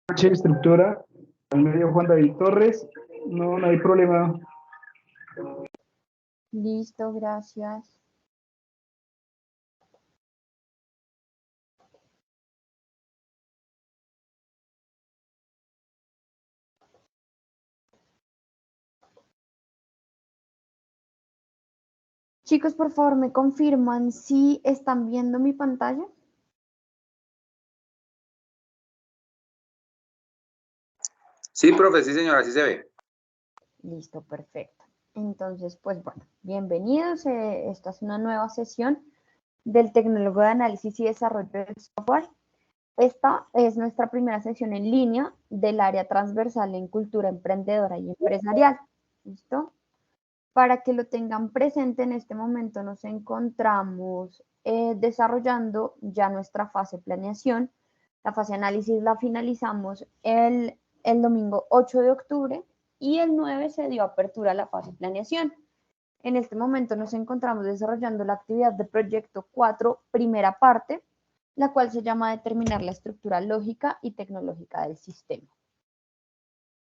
Noche, instructora. Al medio Juan David Torres. No, no hay problema. Listo, gracias. Chicos, por favor, ¿me confirman si están viendo mi pantalla? Sí, profe, sí, señora, así se ve. Listo, perfecto. Entonces, pues bueno, bienvenidos. Esta es una nueva sesión del Tecnólogo de Análisis y Desarrollo del Software. Esta es nuestra primera sesión en línea del área transversal en cultura emprendedora y empresarial. ¿Listo? Para que lo tengan presente, en este momento nos encontramos desarrollando ya nuestra fase planeación. La fase análisis la finalizamos el domingo 8 de octubre y el 9 se dio apertura a la fase planeación. En este momento nos encontramos desarrollando la actividad de proyecto 4, primera parte, la cual se llama determinar la estructura lógica y tecnológica del sistema.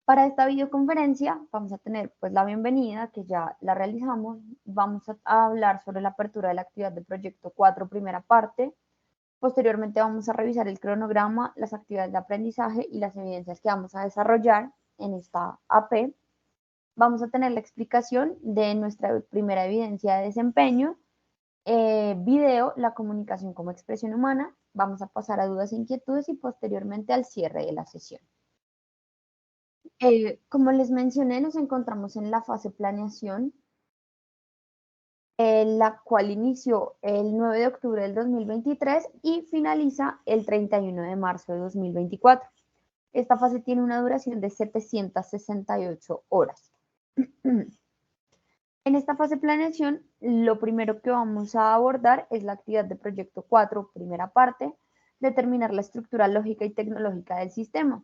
Para esta videoconferencia vamos a tener pues la bienvenida, que ya la realizamos. Vamos a hablar sobre la apertura de la actividad de proyecto 4, primera parte. Posteriormente vamos a revisar el cronograma, las actividades de aprendizaje y las evidencias que vamos a desarrollar en esta AP. Vamos a tener la explicación de nuestra primera evidencia de desempeño, video, la comunicación como expresión humana. Vamos a pasar a dudas e inquietudes y posteriormente al cierre de la sesión. Como les mencioné, nos encontramos en la fase planeación, la cual inició el 9 de octubre del 2023 y finaliza el 31 de marzo de 2024. Esta fase tiene una duración de 768 horas. En esta fase de planeación, lo primero que vamos a abordar es la actividad de proyecto 4, primera parte, determinar la estructura lógica y tecnológica del sistema.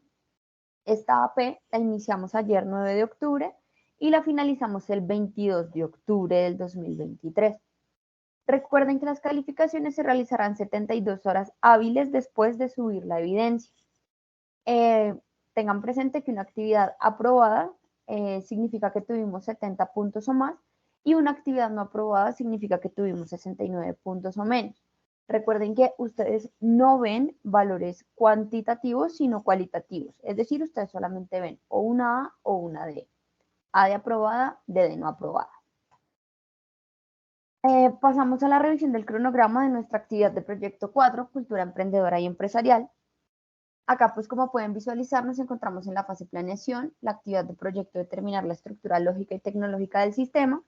Esta AP la iniciamos ayer 9 de octubre y la finalizamos el 22 de octubre del 2023. Recuerden que las calificaciones se realizarán 72 horas hábiles después de subir la evidencia. Tengan presente que una actividad aprobada significa que tuvimos 70 puntos o más y una actividad no aprobada significa que tuvimos 69 puntos o menos. Recuerden que ustedes no ven valores cuantitativos, sino cualitativos. Es decir, ustedes solamente ven o una A o una D. A de aprobada, D de no aprobada. Pasamos a la revisión del cronograma de nuestra actividad de proyecto 4, cultura emprendedora y empresarial. Acá, pues como pueden visualizar, nos encontramos en la fase planeación, la actividad de proyecto determinar la estructura lógica y tecnológica del sistema.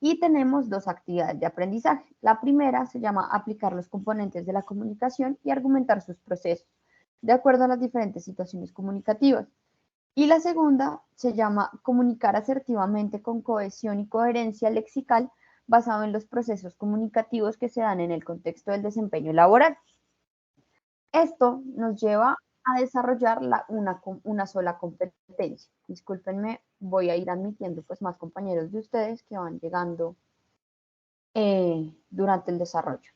Y tenemos dos actividades de aprendizaje. La primera se llama aplicar los componentes de la comunicación y argumentar sus procesos, de acuerdo a las diferentes situaciones comunicativas. Y la segunda se llama comunicar asertivamente con cohesión y coherencia lexical basado en los procesos comunicativos que se dan en el contexto del desempeño laboral. Esto nos lleva a desarrollar una sola competencia. Discúlpenme, voy a ir admitiendo pues más compañeros de ustedes que van llegando durante el desarrollo.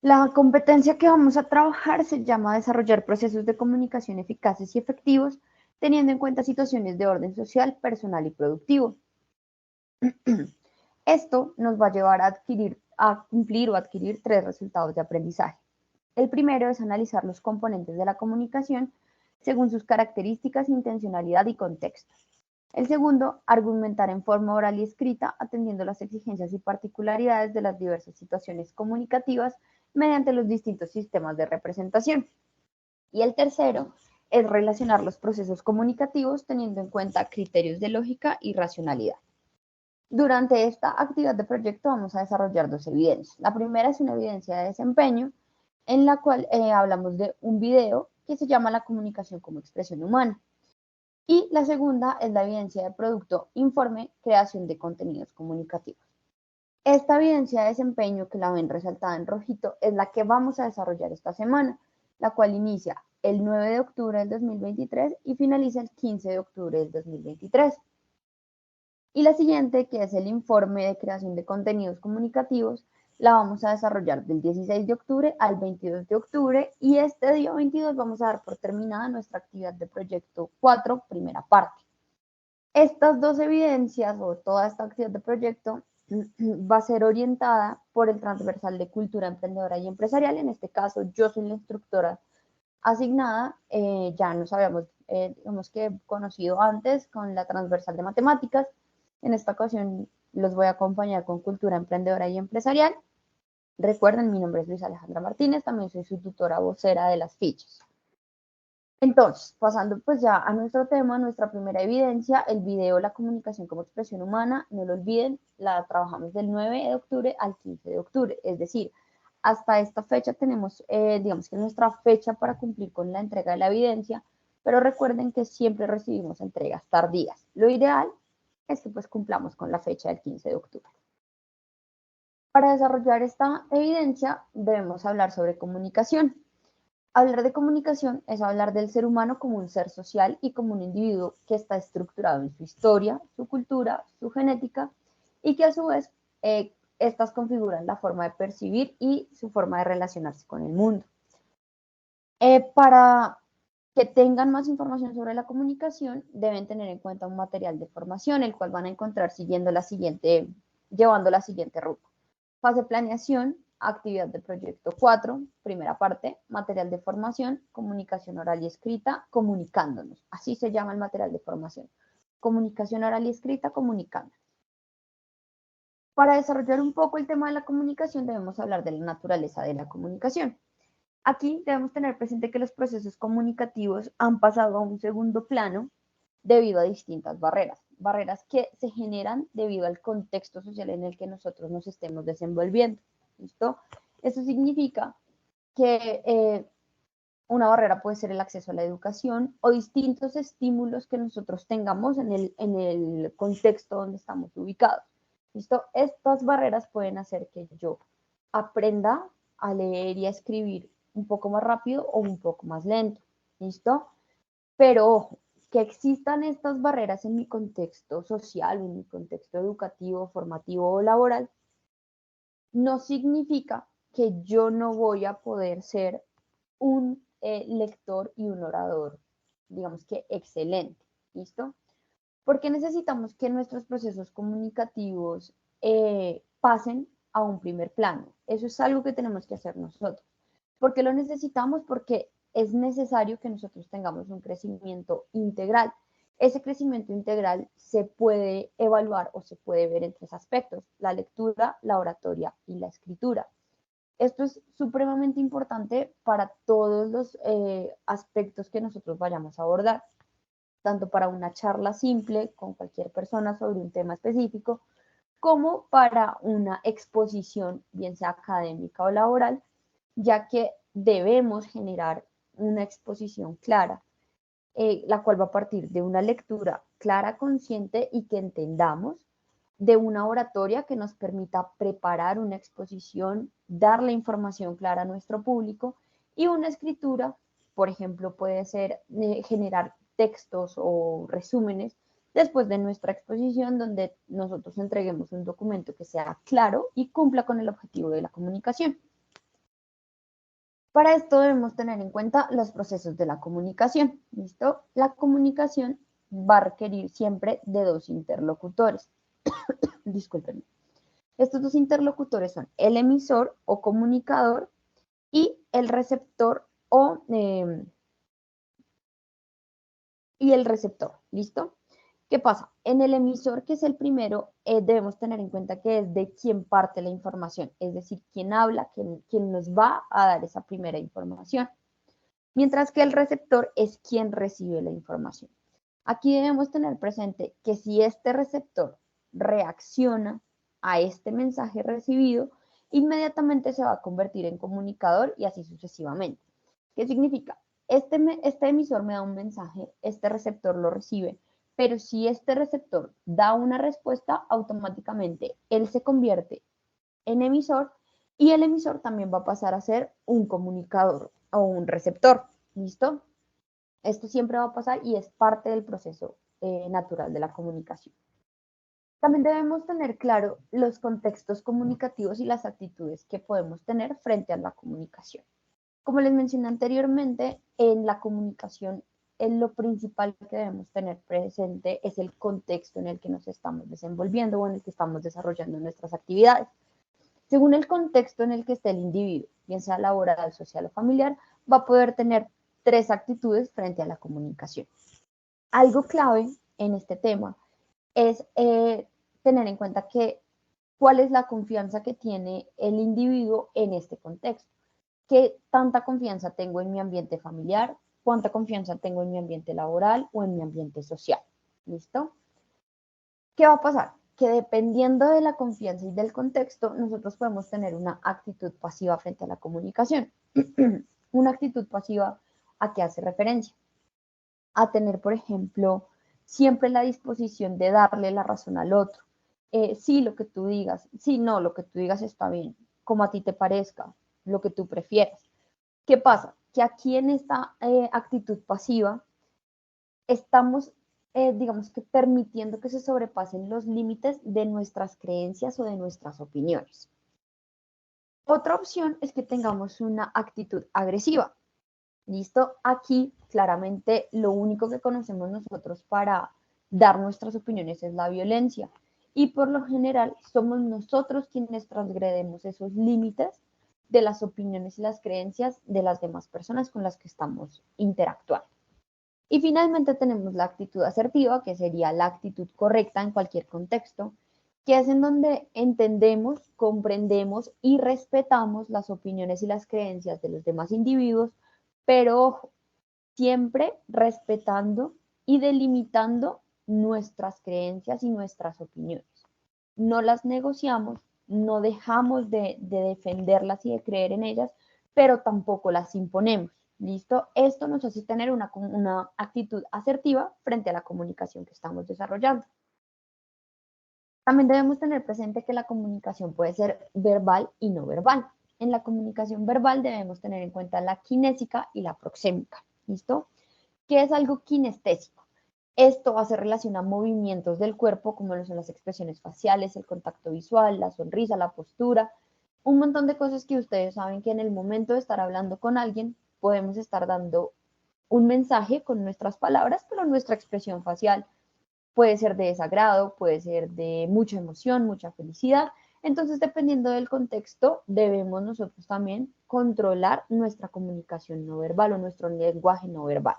La competencia que vamos a trabajar se llama desarrollar procesos de comunicación eficaces y efectivos, teniendo en cuenta situaciones de orden social, personal y productivo. Esto nos va a llevar a cumplir o adquirir tres resultados de aprendizaje. El primero es analizar los componentes de la comunicación según sus características, intencionalidad y contexto. El segundo, argumentar en forma oral y escrita, atendiendo las exigencias y particularidades de las diversas situaciones comunicativas mediante los distintos sistemas de representación. Y el tercero es relacionar los procesos comunicativos teniendo en cuenta criterios de lógica y racionalidad. Durante esta actividad de proyecto vamos a desarrollar dos evidencias. La primera es una evidencia de desempeño en la cual hablamos de un video que se llama la comunicación como expresión humana. Y la segunda es la evidencia de producto, informe, creación de contenidos comunicativos. Esta evidencia de desempeño que la ven resaltada en rojito es la que vamos a desarrollar esta semana, la cual inicia el 9 de octubre del 2023 y finaliza el 15 de octubre del 2023. Y la siguiente, que es el informe de creación de contenidos comunicativos, la vamos a desarrollar del 16 de octubre al 22 de octubre y este día 22 vamos a dar por terminada nuestra actividad de proyecto 4, primera parte. Estas dos evidencias o toda esta actividad de proyecto va a ser orientada por el transversal de cultura emprendedora y empresarial. En este caso, yo soy la instructora asignada, ya nos habíamos digamos que conocido antes con la transversal de matemáticas. En esta ocasión los voy a acompañar con cultura emprendedora y empresarial. Recuerden, mi nombre es Luisa Alejandra Martínez, también soy su tutora vocera de las fichas. Entonces, pasando pues ya a nuestro tema, nuestra primera evidencia, el video La comunicación como expresión humana, no lo olviden, la trabajamos del 9 de octubre al 15 de octubre, es decir, hasta esta fecha tenemos, digamos que nuestra fecha para cumplir con la entrega de la evidencia, pero recuerden que siempre recibimos entregas tardías. Lo ideal es que pues cumplamos con la fecha del 15 de octubre. Para desarrollar esta evidencia debemos hablar sobre comunicación. Hablar de comunicación es hablar del ser humano como un ser social y como un individuo que está estructurado en su historia, su cultura, su genética y que a su vez estas configuran la forma de percibir y su forma de relacionarse con el mundo. Para que tengan más información sobre la comunicación, deben tener en cuenta un material de formación, el cual van a encontrar llevando la siguiente ruta. Fase planeación, actividad de proyecto 4, primera parte, material de formación, comunicación oral y escrita, comunicándonos. Así se llama el material de formación. Comunicación oral y escrita, comunicándonos. Para desarrollar un poco el tema de la comunicación, debemos hablar de la naturaleza de la comunicación. Aquí debemos tener presente que los procesos comunicativos han pasado a un segundo plano debido a distintas barreras que se generan debido al contexto social en el que nosotros nos estemos desenvolviendo. ¿Listo? Eso significa que una barrera puede ser el acceso a la educación o distintos estímulos que nosotros tengamos en el contexto donde estamos ubicados. ¿Listo? Estas barreras pueden hacer que yo aprenda a leer y a escribir un poco más rápido o un poco más lento. ¿Listo? Pero ojo, que existan estas barreras en mi contexto social, en mi contexto educativo, formativo o laboral, no significa que yo no voy a poder ser un lector y un orador, digamos que excelente, ¿listo? Porque necesitamos que nuestros procesos comunicativos pasen a un primer plano. Eso es algo que tenemos que hacer nosotros. ¿Por qué lo necesitamos? Porque es necesario que nosotros tengamos un crecimiento integral. Ese crecimiento integral se puede evaluar o se puede ver en tres aspectos: la lectura, la oratoria y la escritura. Esto es supremamente importante para todos los aspectos que nosotros vayamos a abordar, tanto para una charla simple con cualquier persona sobre un tema específico, como para una exposición, bien sea académica o laboral, ya que debemos generar una exposición clara, la cual va a partir de una lectura clara, consciente y que entendamos, de una oratoria que nos permita preparar una exposición, darle información clara a nuestro público, y una escritura, por ejemplo, puede ser generar textos o resúmenes después de nuestra exposición, donde nosotros entreguemos un documento que sea claro y cumpla con el objetivo de la comunicación. Para esto debemos tener en cuenta los procesos de la comunicación. ¿Listo? La comunicación va a requerir siempre de dos interlocutores. Disculpen. Estos dos interlocutores son el emisor o comunicador y el receptor y el receptor. ¿Listo? ¿Qué pasa? En el emisor, que es el primero, debemos tener en cuenta que es de quien parte la información, es decir, quien habla, quien nos va a dar esa primera información. Mientras que el receptor es quien recibe la información. Aquí debemos tener presente que si este receptor reacciona a este mensaje recibido, inmediatamente se va a convertir en comunicador y así sucesivamente. ¿Qué significa? Este emisor me da un mensaje, este receptor lo recibe, pero si este receptor da una respuesta, automáticamente él se convierte en emisor y el emisor también va a pasar a ser un comunicador o un receptor. ¿Listo? Esto siempre va a pasar y es parte del proceso natural de la comunicación. También debemos tener claro los contextos comunicativos y las actitudes que podemos tener frente a la comunicación. Como les mencioné anteriormente, en la comunicación lo principal que debemos tener presente es el contexto en el que nos estamos desenvolviendo o en el que estamos desarrollando nuestras actividades. Según el contexto en el que esté el individuo, bien sea laboral, social o familiar, va a poder tener tres actitudes frente a la comunicación. Algo clave en este tema es tener en cuenta que cuál es la confianza que tiene el individuo en este contexto. ¿Qué tanta confianza tengo en mi ambiente familiar? ¿Cuánta confianza tengo en mi ambiente laboral o en mi ambiente social? ¿Listo? ¿Qué va a pasar? Que dependiendo de la confianza y del contexto, nosotros podemos tener una actitud pasiva frente a la comunicación. Una actitud pasiva, ¿a qué hace referencia? A tener, por ejemplo, siempre la disposición de darle la razón al otro. Sí, lo que tú digas, sí, no, lo que tú digas está bien, como a ti te parezca, lo que tú prefieras. ¿Qué pasa? Que aquí en esta actitud pasiva estamos, digamos que permitiendo que se sobrepasen los límites de nuestras creencias o de nuestras opiniones. Otra opción es que tengamos una actitud agresiva. ¿Listo? Aquí claramente lo único que conocemos nosotros para dar nuestras opiniones es la violencia. Y por lo general somos nosotros quienes transgredemos esos límites de las opiniones y las creencias de las demás personas con las que estamos interactuando. Y finalmente tenemos la actitud asertiva, que sería la actitud correcta en cualquier contexto, que es en donde entendemos, comprendemos y respetamos las opiniones y las creencias de los demás individuos, pero ojo, siempre respetando y delimitando nuestras creencias y nuestras opiniones. No las negociamos, no dejamos de defenderlas y de creer en ellas, pero tampoco las imponemos. ¿Listo? Esto nos hace tener una actitud asertiva frente a la comunicación que estamos desarrollando. También debemos tener presente que la comunicación puede ser verbal y no verbal. En la comunicación verbal debemos tener en cuenta la kinésica y la proxémica. ¿Listo? ¿Qué es algo kinestésico? Esto hace relación a movimientos del cuerpo, como lo son las expresiones faciales, el contacto visual, la sonrisa, la postura, un montón de cosas que ustedes saben que en el momento de estar hablando con alguien podemos estar dando un mensaje con nuestras palabras, pero nuestra expresión facial puede ser de desagrado, puede ser de mucha emoción, mucha felicidad. Entonces, dependiendo del contexto, debemos nosotros también controlar nuestra comunicación no verbal o nuestro lenguaje no verbal.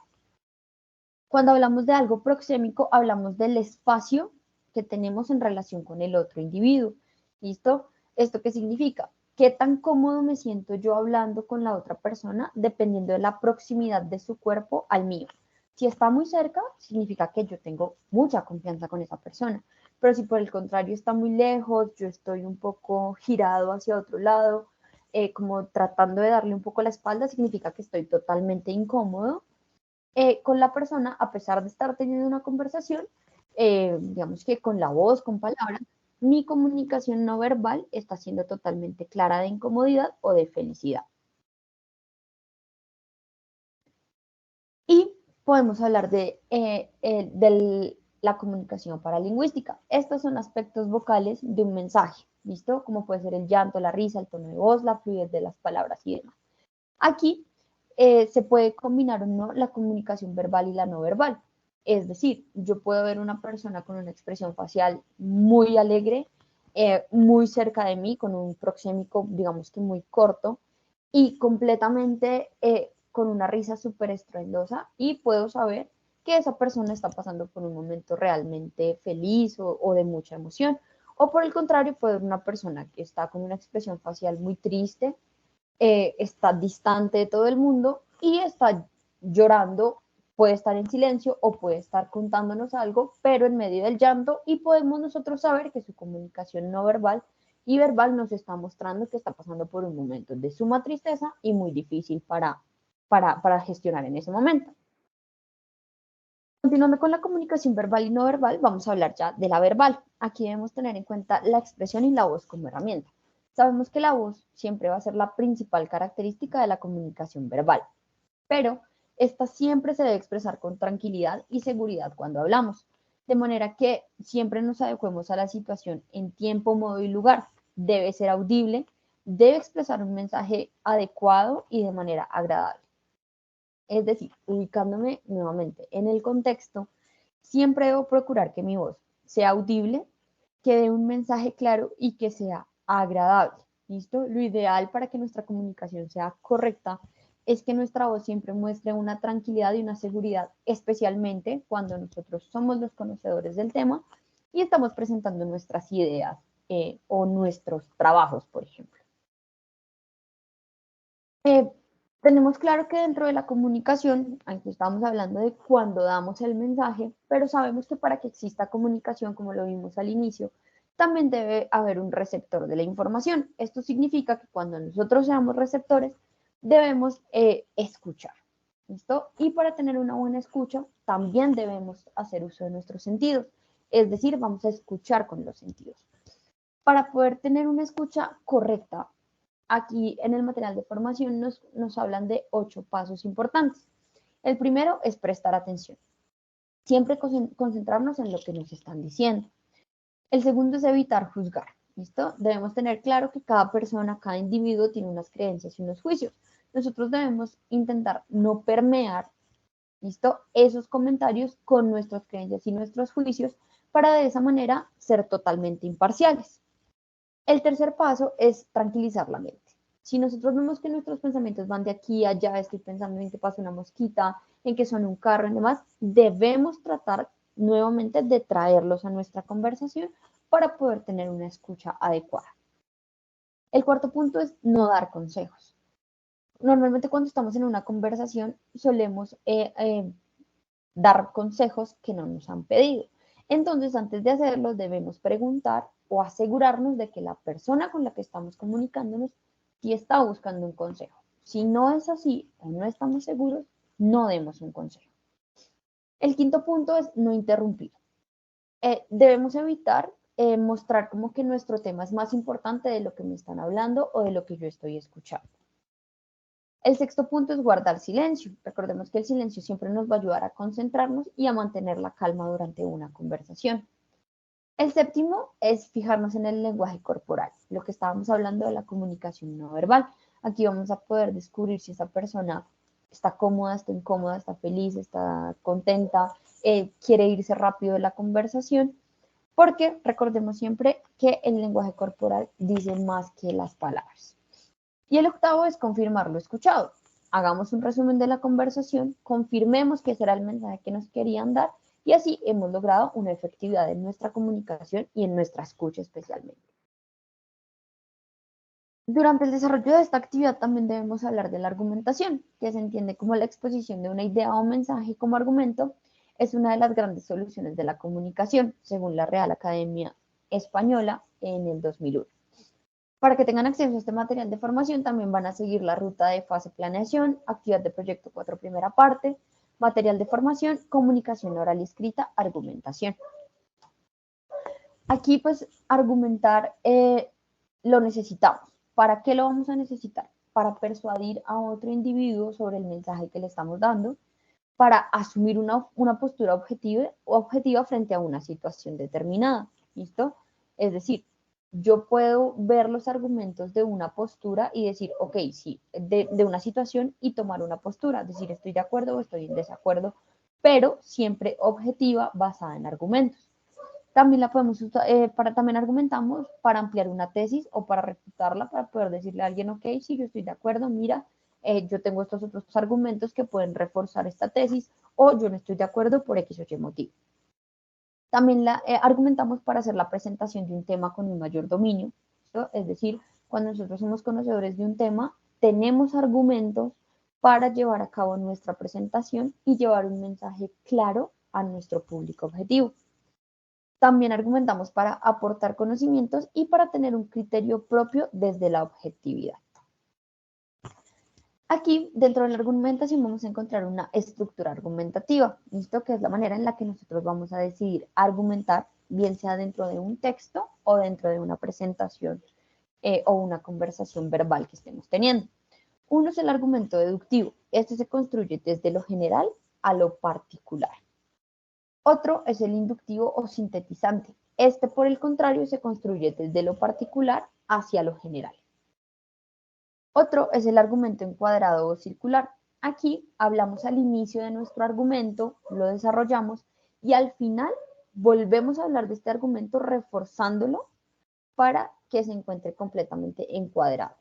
Cuando hablamos de algo proxémico, hablamos del espacio que tenemos en relación con el otro individuo. ¿Listo? ¿Esto qué significa? ¿Qué tan cómodo me siento yo hablando con la otra persona dependiendo de la proximidad de su cuerpo al mío? Si está muy cerca, significa que yo tengo mucha confianza con esa persona. Pero si por el contrario está muy lejos, yo estoy un poco girado hacia otro lado, como tratando de darle un poco la espalda, significa que estoy totalmente incómodo con la persona, a pesar de estar teniendo una conversación, digamos que con la voz, con palabras, mi comunicación no verbal está siendo totalmente clara de incomodidad o de felicidad. Y podemos hablar de la comunicación paralingüística. Estos son aspectos vocales de un mensaje, ¿listo? Como puede ser el llanto, la risa, el tono de voz, la fluidez de las palabras y demás. Aquí se puede combinar o no la comunicación verbal y la no verbal. Es decir, yo puedo ver una persona con una expresión facial muy alegre, muy cerca de mí, con un proxémico, digamos que muy corto, y completamente con una risa súper estruendosa, y puedo saber que esa persona está pasando por un momento realmente feliz o de mucha emoción. O por el contrario, puede ser una persona que está con una expresión facial muy triste, está distante de todo el mundo y está llorando, puede estar en silencio o puede estar contándonos algo, pero en medio del llanto, y podemos nosotros saber que su comunicación no verbal y verbal nos está mostrando que está pasando por un momento de suma tristeza y muy difícil para gestionar en ese momento. Continuando con la comunicación verbal y no verbal, vamos a hablar ya de la verbal. Aquí debemos tener en cuenta la expresión y la voz como herramienta. Sabemos que la voz siempre va a ser la principal característica de la comunicación verbal, pero esta siempre se debe expresar con tranquilidad y seguridad cuando hablamos. de manera que siempre nos adecuemos a la situación en tiempo, modo y lugar. Debe ser audible, debe expresar un mensaje adecuado y de manera agradable. Es decir, ubicándome nuevamente en el contexto, siempre debo procurar que mi voz sea audible, que dé un mensaje claro y que sea agradable. ¿Listo? Lo ideal para que nuestra comunicación sea correcta es que nuestra voz siempre muestre una tranquilidad y una seguridad, especialmente cuando nosotros somos los conocedores del tema y estamos presentando nuestras ideas o nuestros trabajos, por ejemplo. Tenemos claro que dentro de la comunicación, aquí estamos hablando de cuando damos el mensaje, pero sabemos que para que exista comunicación, como lo vimos al inicio, también debe haber un receptor de la información. Esto significa que cuando nosotros seamos receptores, debemos escuchar. ¿Listo? Y para tener una buena escucha, también debemos hacer uso de nuestros sentidos. Es decir, vamos a escuchar con los sentidos. Para poder tener una escucha correcta, aquí en el material de formación nos hablan de 8 pasos importantes. El primero es prestar atención. Siempre concentrarnos en lo que nos están diciendo. El segundo es evitar juzgar. ¿Listo? Debemos tener claro que cada persona, cada individuo tiene unas creencias y unos juicios. Nosotros debemos intentar no permear, ¿listo?, esos comentarios con nuestras creencias y nuestros juicios para de esa manera ser totalmente imparciales. El tercer paso es tranquilizar la mente. Si nosotros vemos que nuestros pensamientos van de aquí a allá, estoy pensando en que pasa una mosquita, en que suena un carro y demás, debemos tratar nuevamente de traerlos a nuestra conversación para poder tener una escucha adecuada. El cuarto punto es no dar consejos. Normalmente cuando estamos en una conversación solemos dar consejos que no nos han pedido. Entonces, antes de hacerlo, debemos preguntar o asegurarnos de que la persona con la que estamos comunicándonos sí está buscando un consejo. Si no es así o no estamos seguros, no demos un consejo. El quinto punto es no interrumpir. Debemos evitar mostrar como que nuestro tema es más importante de lo que me están hablando o de lo que yo estoy escuchando. El sexto punto es guardar silencio. Recordemos que el silencio siempre nos va a ayudar a concentrarnos y a mantener la calma durante una conversación. El séptimo es fijarnos en el lenguaje corporal, lo que estábamos hablando de la comunicación no verbal. Aquí vamos a poder descubrir si esa persona está cómoda, está incómoda, está feliz, está contenta, quiere irse rápido de la conversación, porque recordemos siempre que el lenguaje corporal dice más que las palabras. Y el octavo es confirmar lo escuchado. Hagamos un resumen de la conversación, confirmemos que ese era el mensaje que nos querían dar y así hemos logrado una efectividad en nuestra comunicación y en nuestra escucha especialmente. Durante el desarrollo de esta actividad también debemos hablar de la argumentación, que se entiende como la exposición de una idea o mensaje como argumento. Es una de las grandes soluciones de la comunicación, según la Real Academia Española en el 2001. Para que tengan acceso a este material de formación, también van a seguir la ruta de fase planeación, actividad de proyecto 4 primera parte, material de formación, comunicación oral y escrita, argumentación. Aquí pues argumentar lo necesitamos. ¿Para qué lo vamos a necesitar? Para persuadir a otro individuo sobre el mensaje que le estamos dando, para asumir una postura objetiva frente a una situación determinada. ¿Listo? Es decir, yo puedo ver los argumentos de una postura y decir, ok, sí, de una situación y tomar una postura, decir, estoy de acuerdo o estoy en desacuerdo, pero siempre objetiva, basada en argumentos. También la podemos usar, también argumentamos para ampliar una tesis o para refutarla, para poder decirle a alguien, ok, sí, yo estoy de acuerdo, mira, yo tengo estos otros argumentos que pueden reforzar esta tesis, o yo no estoy de acuerdo por X o Y motivo. También la argumentamos para hacer la presentación de un tema con un mayor dominio, ¿sí? Es decir, cuando nosotros somos conocedores de un tema, tenemos argumentos para llevar a cabo nuestra presentación y llevar un mensaje claro a nuestro público objetivo. También argumentamos para aportar conocimientos y para tener un criterio propio desde la objetividad. Aquí, dentro de la argumentación, vamos a encontrar una estructura argumentativa, ¿listo? Que es la manera en la que nosotros vamos a decidir argumentar, bien sea dentro de un texto o dentro de una presentación o una conversación verbal que estemos teniendo. Uno es el argumento deductivo. Este se construye desde lo general a lo particular. Otro es el inductivo o sintetizante. Este, por el contrario, se construye desde lo particular hacia lo general. Otro es el argumento encuadrado o circular. Aquí hablamos al inicio de nuestro argumento, lo desarrollamos y al final volvemos a hablar de este argumento reforzándolo para que se encuentre completamente encuadrado.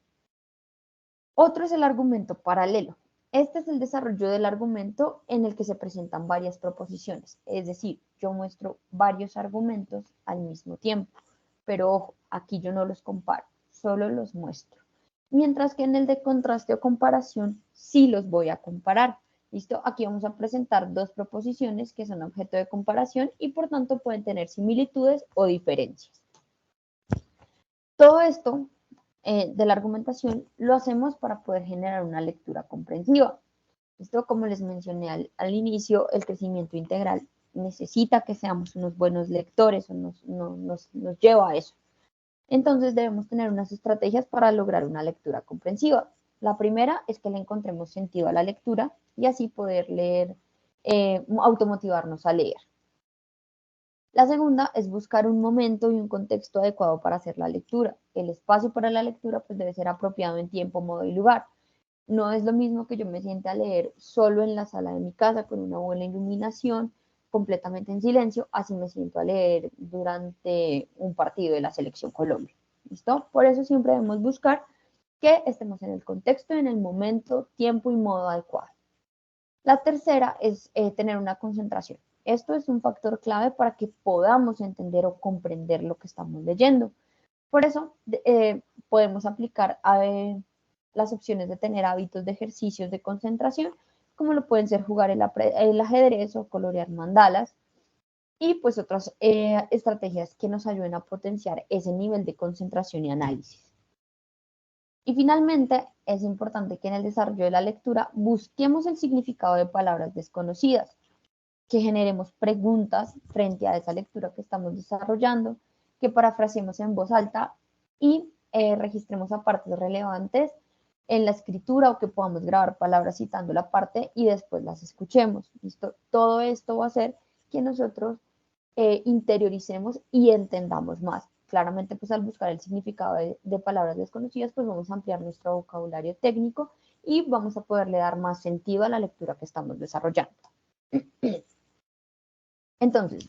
Otro es el argumento paralelo. Este es el desarrollo del argumento en el que se presentan varias proposiciones, es decir, yo muestro varios argumentos al mismo tiempo, pero ojo, aquí yo no los comparo, solo los muestro. Mientras que en el de contraste o comparación sí los voy a comparar. ¿Listo? Aquí vamos a presentar dos proposiciones que son objeto de comparación y por tanto pueden tener similitudes o diferencias. Todo esto de la argumentación lo hacemos para poder generar una lectura comprensiva. Esto, como les mencioné al inicio, el crecimiento integral necesita que seamos unos buenos lectores o nos lleva a eso. Entonces debemos tener unas estrategias para lograr una lectura comprensiva. La primera es que le encontremos sentido a la lectura y así poder leer, automotivarnos a leer. La segunda es buscar un momento y un contexto adecuado para hacer la lectura. El espacio para la lectura pues debe ser apropiado en tiempo, modo y lugar. No es lo mismo que yo me siente a leer solo en la sala de mi casa con una buena iluminación, completamente en silencio, así me siento a leer durante un partido de la Selección Colombia. ¿Listo? Por eso siempre debemos buscar que estemos en el contexto, en el momento, tiempo y modo adecuado. La tercera es tener una concentración. Esto es un factor clave para que podamos entender o comprender lo que estamos leyendo. Por eso podemos aplicar las opciones de tener hábitos de ejercicios de concentración, como lo pueden ser jugar el ajedrez o colorear mandalas, y pues otras estrategias que nos ayuden a potenciar ese nivel de concentración y análisis. Y finalmente, es importante que en el desarrollo de la lectura busquemos el significado de palabras desconocidas, que generemos preguntas frente a esa lectura que estamos desarrollando, que parafraseemos en voz alta y registremos apartes relevantes en la escritura o que podamos grabar palabras citando la parte y después las escuchemos. ¿Listo? Todo esto va a hacer que nosotros interioricemos y entendamos más. Claramente, pues al buscar el significado de palabras desconocidas, pues vamos a ampliar nuestro vocabulario técnico y vamos a poderle dar más sentido a la lectura que estamos desarrollando. Entonces,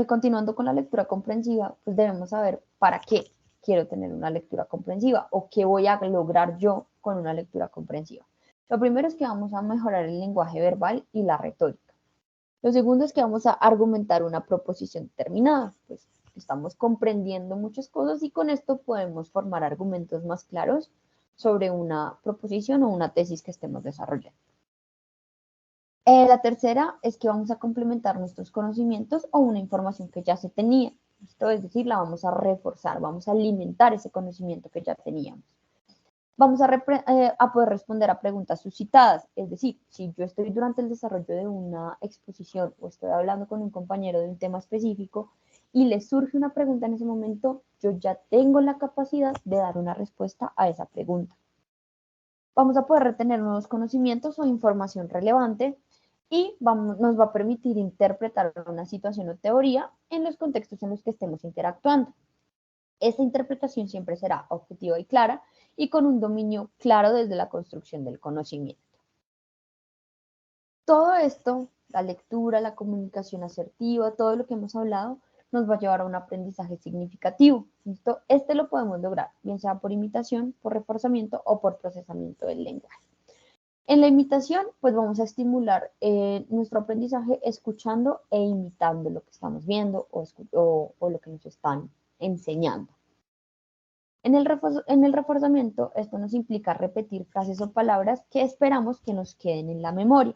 continuando con la lectura comprensiva, pues debemos saber para qué quiero tener una lectura comprensiva o qué voy a lograr yo con una lectura comprensiva. Lo primero es que vamos a mejorar el lenguaje verbal y la retórica. Lo segundo es que vamos a argumentar una proposición determinada, pues estamos comprendiendo muchas cosas y con esto podemos formar argumentos más claros sobre una proposición o una tesis que estemos desarrollando. La tercera es que vamos a complementar nuestros conocimientos o una información que ya se tenía. Esto es decir, la vamos a reforzar, vamos a alimentar ese conocimiento que ya teníamos. Vamos a poder responder a preguntas suscitadas, es decir, si yo estoy durante el desarrollo de una exposición o estoy hablando con un compañero de un tema específico y le surge una pregunta en ese momento, yo ya tengo la capacidad de dar una respuesta a esa pregunta. Vamos a poder retener nuevos conocimientos o información relevante y nos va a permitir interpretar una situación o teoría en los contextos en los que estemos interactuando. Esta interpretación siempre será objetiva y clara y con un dominio claro desde la construcción del conocimiento. Todo esto, la lectura, la comunicación asertiva, todo lo que hemos hablado, nos va a llevar a un aprendizaje significativo. ¿Listo? Este lo podemos lograr, bien sea por imitación, por reforzamiento o por procesamiento del lenguaje. En la imitación, pues vamos a estimular nuestro aprendizaje escuchando e imitando lo que estamos viendo o lo que nos están enseñando. En el reforzamiento, esto nos implica repetir frases o palabras que esperamos que nos queden en la memoria.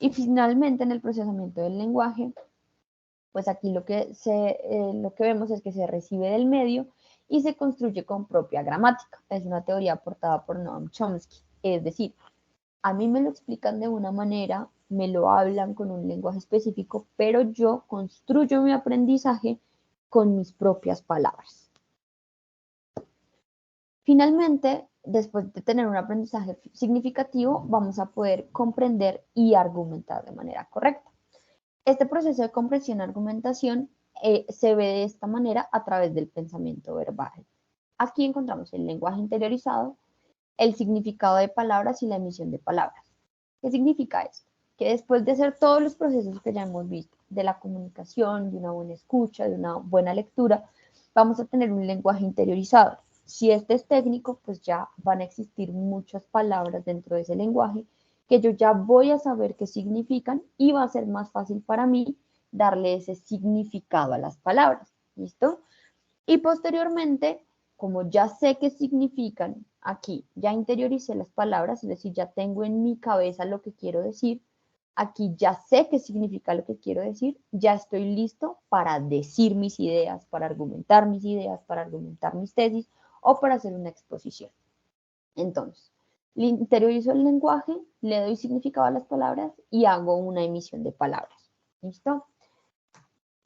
Y finalmente, en el procesamiento del lenguaje, pues aquí lo que vemos es que se recibe del medio y se construye con propia gramática. Es una teoría aportada por Noam Chomsky. Es decir, a mí me lo explican de una manera, me lo hablan con un lenguaje específico, pero yo construyo mi aprendizaje con mis propias palabras. Finalmente, después de tener un aprendizaje significativo, vamos a poder comprender y argumentar de manera correcta. Este proceso de comprensión-argumentación se ve de esta manera a través del pensamiento verbal. Aquí encontramos el lenguaje interiorizado, el significado de palabras y la emisión de palabras. ¿Qué significa esto? Que después de hacer todos los procesos que ya hemos visto, de la comunicación, de una buena escucha, de una buena lectura, vamos a tener un lenguaje interiorizado. Si este es técnico, pues ya van a existir muchas palabras dentro de ese lenguaje que yo ya voy a saber qué significan y va a ser más fácil para mí darle ese significado a las palabras. ¿Listo? Y posteriormente, como ya sé qué significan aquí, ya interioricé las palabras, es decir, ya tengo en mi cabeza lo que quiero decir, aquí ya sé qué significa lo que quiero decir, ya estoy listo para decir mis ideas, para argumentar mis ideas, para argumentar mis tesis o para hacer una exposición. Entonces, interiorizo el lenguaje, le doy significado a las palabras y hago una emisión de palabras. ¿Listo?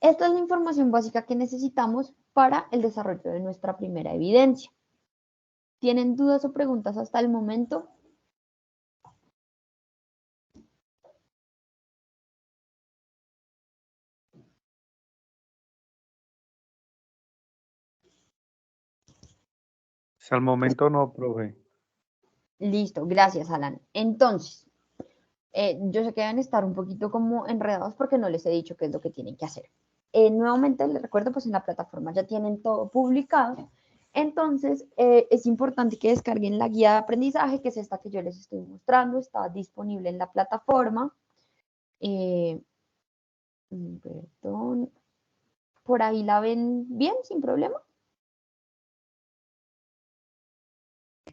Esta es la información básica que necesitamos para el desarrollo de nuestra primera evidencia. ¿Tienen dudas o preguntas hasta el momento? Hasta el momento no, profe. Listo, gracias, Alan. Entonces, yo sé que deben estar un poquito como enredados porque no les he dicho qué es lo que tienen que hacer. Nuevamente les recuerdo, pues en la plataforma ya tienen todo publicado. Entonces, es importante que descarguen la guía de aprendizaje, que es esta que yo les estoy mostrando. Está disponible en la plataforma. Perdón. ¿Por ahí la ven bien, sin problema?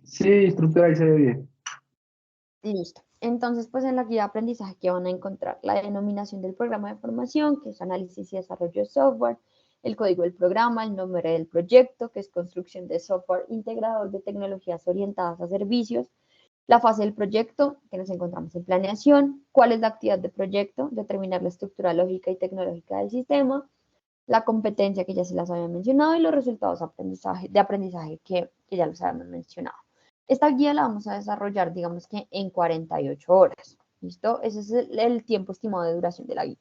Sí, instructora, ahí se ve bien. Listo. Entonces, pues en la guía de aprendizaje que van a encontrar la denominación del programa de formación, que es análisis y desarrollo de software, el código del programa, el nombre del proyecto, que es construcción de software integrador de tecnologías orientadas a servicios, la fase del proyecto, que nos encontramos en planeación, cuál es la actividad de proyecto, determinar la estructura lógica y tecnológica del sistema, la competencia que ya se las había mencionado y los resultados de aprendizaje que ya los habíamos mencionado. Esta guía la vamos a desarrollar, digamos que en 48 horas. ¿Listo? Ese es el tiempo estimado de duración de la guía.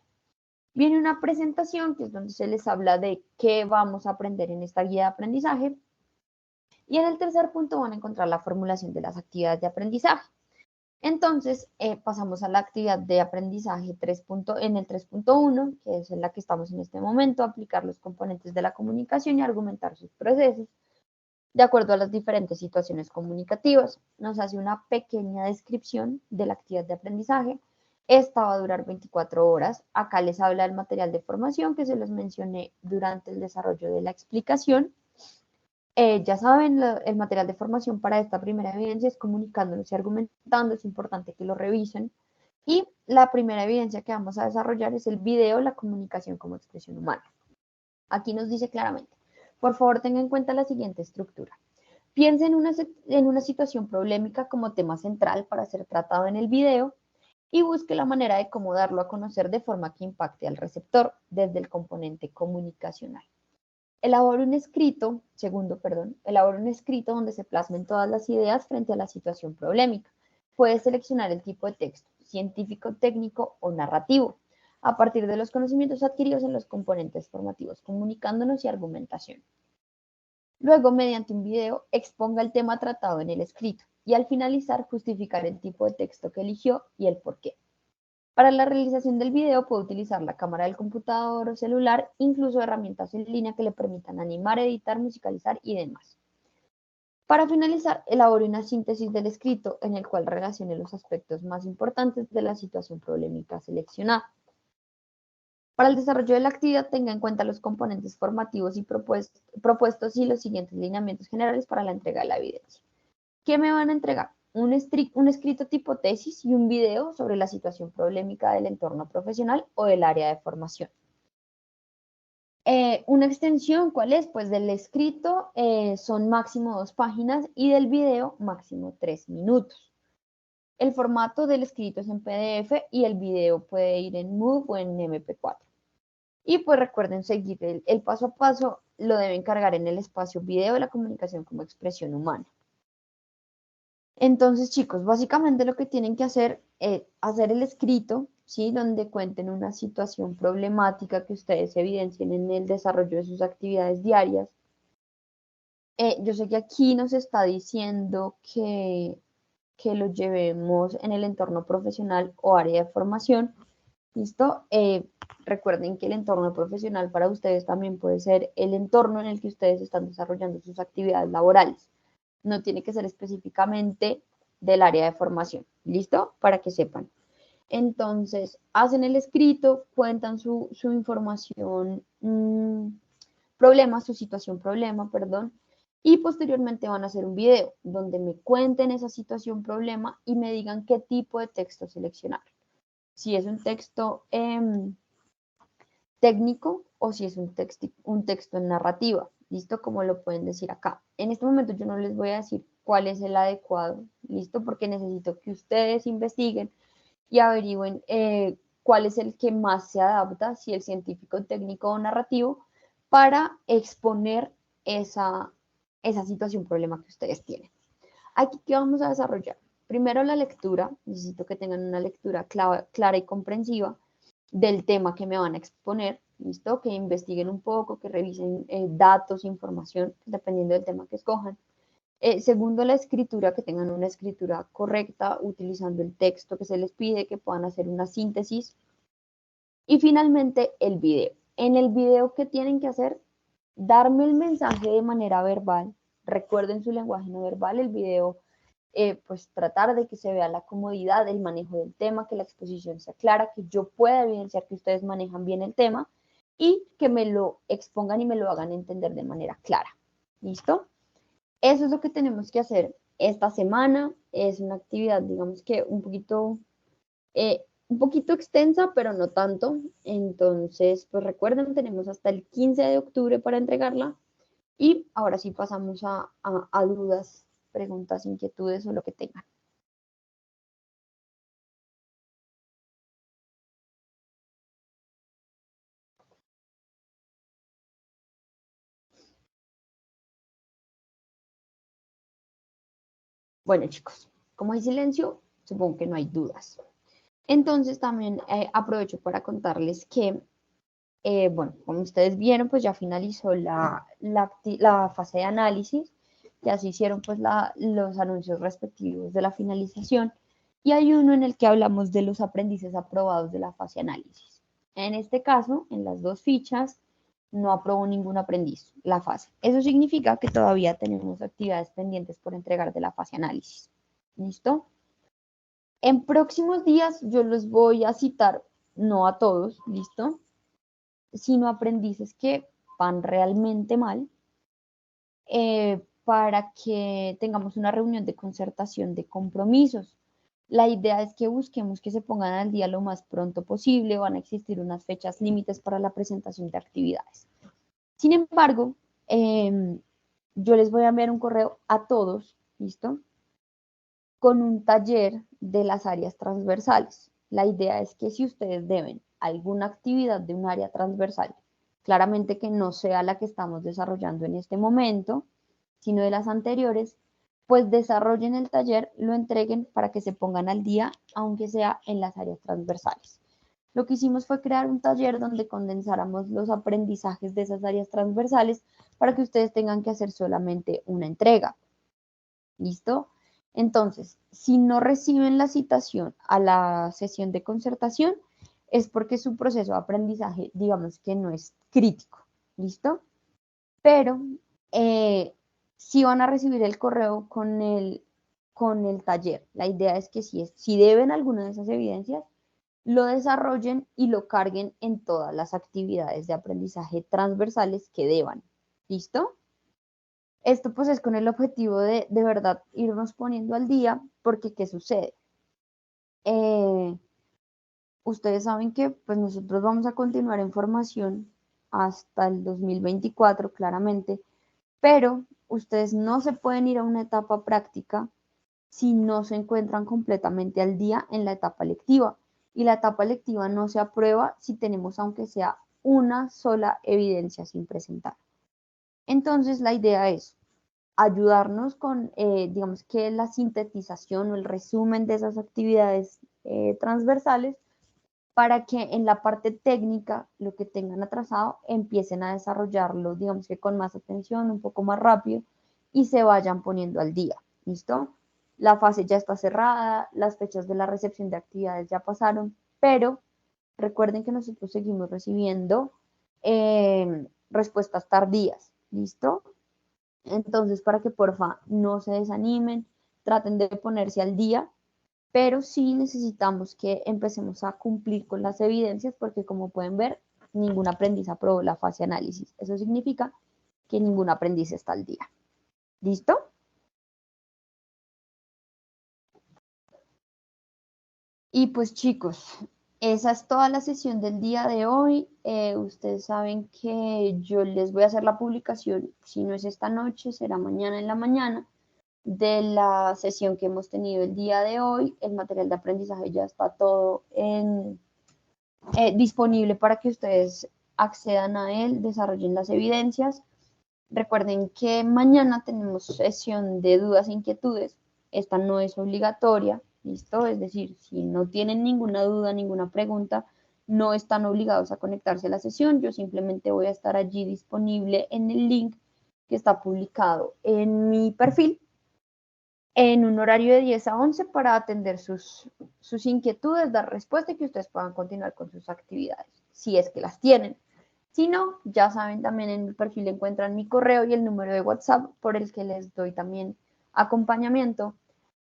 Viene una presentación que es donde se les habla de qué vamos a aprender en esta guía de aprendizaje. Y en el tercer punto van a encontrar la formulación de las actividades de aprendizaje. Entonces, pasamos a la actividad de aprendizaje en el 3.1, que es en la que estamos en este momento, aplicar los componentes de la comunicación y argumentar sus procesos de acuerdo a las diferentes situaciones comunicativas. Nos hace una pequeña descripción de la actividad de aprendizaje. Esta va a durar 24 horas. Acá les habla del material de formación que se los mencioné durante el desarrollo de la explicación. Ya saben, el material de formación para esta primera evidencia es comunicándonos y argumentando, es importante que lo revisen. Y la primera evidencia que vamos a desarrollar es el video, la comunicación como expresión humana. Aquí nos dice claramente, por favor tengan en cuenta la siguiente estructura. Piensen en una situación problemática como tema central para ser tratado en el video y busque la manera de cómo darlo a conocer de forma que impacte al receptor desde el componente comunicacional. Elabora un escrito donde se plasmen todas las ideas frente a la situación problemática. Puedes seleccionar el tipo de texto, científico, técnico o narrativo, a partir de los conocimientos adquiridos en los componentes formativos, comunicándonos y argumentación. Luego, mediante un video, exponga el tema tratado en el escrito y al finalizar justificar el tipo de texto que eligió y el por qué. Para la realización del video puede utilizar la cámara del computador o celular, incluso herramientas en línea que le permitan animar, editar, musicalizar y demás. Para finalizar, elabore una síntesis del escrito en el cual relacione los aspectos más importantes de la situación problemática seleccionada. Para el desarrollo de la actividad, tenga en cuenta los componentes formativos y propuestos y los siguientes lineamientos generales para la entrega de la evidencia. ¿Qué me van a entregar? Un escrito tipo tesis y un video sobre la situación problemática del entorno profesional o del área de formación. Una extensión, ¿cuál es? Pues del escrito son máximo 2 páginas y del video máximo 3 minutos. El formato del escrito es en PDF y el video puede ir en MOV o en MP4. Y pues recuerden seguir el paso a paso, lo deben cargar en el espacio video de la comunicación como expresión humana. Entonces, chicos, básicamente lo que tienen que hacer es hacer el escrito, ¿sí? Donde cuenten una situación problemática que ustedes evidencien en el desarrollo de sus actividades diarias. Yo sé que aquí nos está diciendo que lo llevemos en el entorno profesional o área de formación. ¿Listo? Recuerden que el entorno profesional para ustedes también puede ser el entorno en el que ustedes están desarrollando sus actividades laborales. No tiene que ser específicamente del área de formación. ¿Listo? Para que sepan. Entonces, hacen el escrito, cuentan su información, problema, su situación problema, perdón, y posteriormente van a hacer un video donde me cuenten esa situación problema y me digan qué tipo de texto seleccionar. Si es un texto técnico o si es un texto en narrativa. ¿Listo? Como lo pueden decir acá. En este momento yo no les voy a decir cuál es el adecuado, ¿listo? Porque necesito que ustedes investiguen y averigüen cuál es el que más se adapta, si el científico, técnico o narrativo, para exponer esa situación, problema que ustedes tienen. Aquí, ¿qué vamos a desarrollar? Primero la lectura, necesito que tengan una lectura clara y comprensiva del tema que me van a exponer, ¿listo? Que investiguen un poco, que revisen datos, información, dependiendo del tema que escojan. Segundo, la escritura, que tengan una escritura correcta, utilizando el texto que se les pide, que puedan hacer una síntesis. Y finalmente, el video. En el video, ¿qué tienen que hacer? Darme el mensaje de manera verbal. Recuerden su lenguaje no verbal, el video, pues tratar de que se vea la comodidad, el manejo del tema, que la exposición sea clara, que yo pueda evidenciar que ustedes manejan bien el tema y que me lo expongan y me lo hagan entender de manera clara. ¿Listo? Eso es lo que tenemos que hacer esta semana. Es una actividad, digamos que un poquito extensa, pero no tanto. Entonces, pues recuerden, tenemos hasta el 15 de octubre para entregarla. Y ahora sí pasamos a dudas, preguntas, inquietudes o lo que tengan. Bueno, chicos, como hay silencio, supongo que no hay dudas. Entonces, también aprovecho para contarles que, bueno, como ustedes vieron, pues ya finalizó la fase de análisis. Ya se hicieron pues los anuncios respectivos de la finalización. Y hay uno en el que hablamos de los aprendices aprobados de la fase de análisis. En este caso, en las dos fichas, no aprobó ningún aprendiz la fase. Eso significa que todavía tenemos actividades pendientes por entregar de la fase análisis. ¿Listo? En próximos días yo los voy a citar, no a todos, ¿listo? Sino aprendices que van realmente mal, para que tengamos una reunión de concertación de compromisos. La idea es que busquemos que se pongan al día lo más pronto posible. Van a existir unas fechas límites para la presentación de actividades. Sin embargo, yo les voy a enviar un correo a todos, ¿listo? Con un taller de las áreas transversales. La idea es que si ustedes deben alguna actividad de un área transversal, claramente que no sea la que estamos desarrollando en este momento, sino de las anteriores, pues desarrollen el taller, lo entreguen para que se pongan al día, aunque sea en las áreas transversales. Lo que hicimos fue crear un taller donde condensáramos los aprendizajes de esas áreas transversales para que ustedes tengan que hacer solamente una entrega. ¿Listo? Entonces, si no reciben la citación a la sesión de concertación, es porque su proceso de aprendizaje, digamos que no es crítico. ¿Listo? Pero sí van a recibir el correo con el taller. La idea es que si deben alguna de esas evidencias, lo desarrollen y lo carguen en todas las actividades de aprendizaje transversales que deban. ¿Listo? Esto pues es con el objetivo de verdad irnos poniendo al día, porque ¿qué sucede? Ustedes saben que pues nosotros vamos a continuar en formación hasta el 2024, claramente, pero ustedes no se pueden ir a una etapa práctica si no se encuentran completamente al día en la etapa lectiva. Y la etapa lectiva no se aprueba si tenemos aunque sea una sola evidencia sin presentar. Entonces la idea es ayudarnos con, digamos que la sintetización o el resumen de esas actividades transversales para que en la parte técnica, lo que tengan atrasado, empiecen a desarrollarlo, digamos que con más atención, un poco más rápido, y se vayan poniendo al día, ¿listo? La fase ya está cerrada, las fechas de la recepción de actividades ya pasaron, pero recuerden que nosotros seguimos recibiendo respuestas tardías, ¿listo? Entonces, para que porfa no se desanimen, traten de ponerse al día, pero sí necesitamos que empecemos a cumplir con las evidencias porque como pueden ver, ningún aprendiz aprobó la fase análisis. Eso significa que ningún aprendiz está al día. ¿Listo? Y pues chicos, esa es toda la sesión del día de hoy. Ustedes saben que yo les voy a hacer la publicación, si no es esta noche, será mañana en la mañana, de la sesión que hemos tenido el día de hoy. El material de aprendizaje ya está todo disponible para que ustedes accedan a él, desarrollen las evidencias. Recuerden que mañana tenemos sesión de dudas e inquietudes. Esta no es obligatoria, ¿listo? Es decir, si no tienen ninguna duda, ninguna pregunta, no están obligados a conectarse a la sesión. Yo simplemente voy a estar allí disponible en el link que está publicado en mi perfil en un horario de 10 a 11 para atender sus inquietudes, dar respuesta y que ustedes puedan continuar con sus actividades, si es que las tienen. Si no, ya saben, también en mi perfil encuentran mi correo y el número de WhatsApp por el que les doy también acompañamiento.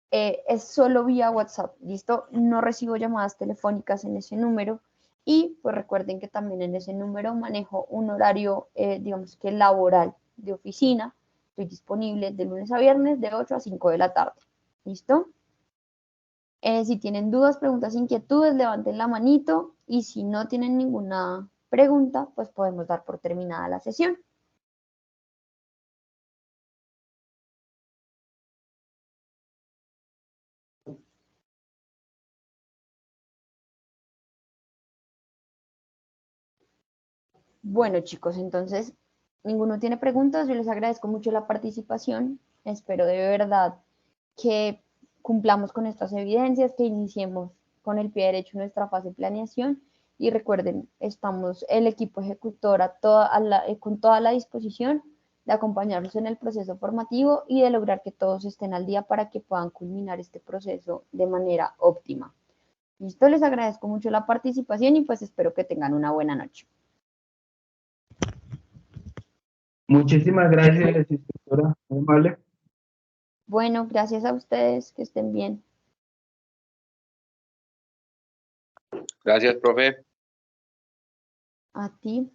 Es solo vía WhatsApp, ¿listo? No recibo llamadas telefónicas en ese número y pues recuerden que también en ese número manejo un horario, digamos que laboral de oficina. Estoy disponible de lunes a viernes de 8 a 5 de la tarde, ¿listo? Si tienen dudas, preguntas, inquietudes, levanten la manito y si no tienen ninguna pregunta, pues podemos dar por terminada la sesión. Bueno, chicos, entonces, ninguno tiene preguntas. Yo les agradezco mucho la participación. Espero de verdad que cumplamos con estas evidencias, que iniciemos con el pie derecho nuestra fase de planeación. Y recuerden, estamos el equipo ejecutor con toda la disposición de acompañarlos en el proceso formativo y de lograr que todos estén al día para que puedan culminar este proceso de manera óptima. Listo, les agradezco mucho la participación y pues espero que tengan una buena noche. Muchísimas gracias, instructora. Muy amable. Bueno, gracias a ustedes, que estén bien. Gracias, profe. A ti.